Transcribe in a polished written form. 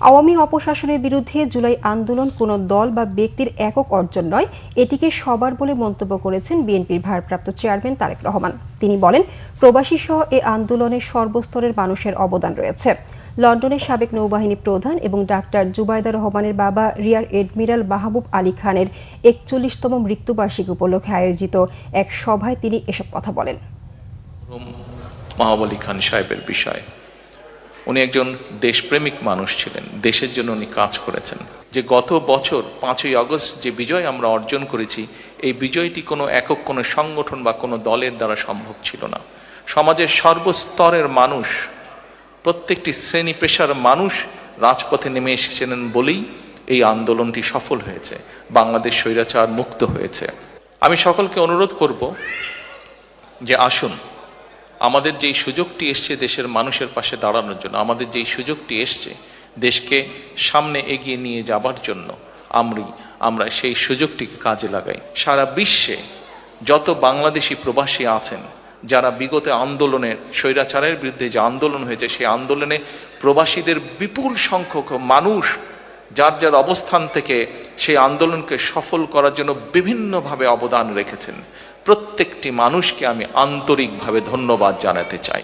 আওয়ামী অপশাসনের বিরুদ্ধে জুলাই আন্দোলন কোনো দল বা ব্যক্তির একক অর্জন নয়, এটিকে সবার বলে মন্তব্য করেছেন বিএনপির ভারপ্রাপ্ত চেয়ারম্যান তারেক রহমান। তিনি বলেন, প্রবাসী সহ এ আন্দোলনে সর্বস্তরের মানুষের অবদান রয়েছে। লন্ডনের সাবেক নৌবাহিনী প্রধান এবং ডাক্তার জুবাইদা রহমানের বাবা রিয়ার এডমিরাল মাহবুব আলী খানের ৪১তম মৃত্যুবার্ষিকী উপলক্ষে আয়োজিত এক সভায় তিনি এসব কথা বলেন। মাহবুব আলী খান সাহেবের বিষয়, উনি একজন দেশপ্রেমিক মানুষ ছিলেন, দেশের জন্য উনি কাজ করেছেন। যে গত বছর 5ই আগস্ট যে বিজয় আমরা অর্জন করেছি, এই বিজয়টি কোনো একক কোনো সংগঠন বা কোনো দলের দ্বারা সম্ভব ছিল না। সমাজের সর্বস্তরের মানুষ, প্রত্যেকটি শ্রেণী পেশার মানুষ রাজপথে নেমে এসেছিলেন বলেই এই আন্দোলনটি সফল হয়েছে, বাংলাদেশ স্বৈরাচার মুক্ত হয়েছে। আমি সকলকে অনুরোধ করব যে আসুন, আমাদের যেই সুযোগটি এসছে দেশের মানুষের পাশে দাঁড়ানোর জন্য, আমাদের যেই সুযোগটি এসছে দেশকে সামনে এগিয়ে নিয়ে যাবার জন্য, আমরা সেই সুযোগটিকে কাজে লাগাই। সারা বিশ্বে যত বাংলাদেশি প্রবাসী আছেন, যারা বিগত আন্দোলনের স্বৈরাচারের বিরুদ্ধে যে আন্দোলন হয়েছে, সেই আন্দোলনে প্রবাসীদের বিপুল সংখ্যক মানুষ যার যার অবস্থান থেকে সেই আন্দোলনকে সফল করার জন্য বিভিন্নভাবে অবদান রেখেছেন। প্রত্যেকটি মানুষকে আমি আন্তরিকভাবে ধন্যবাদ জানাতে চাই।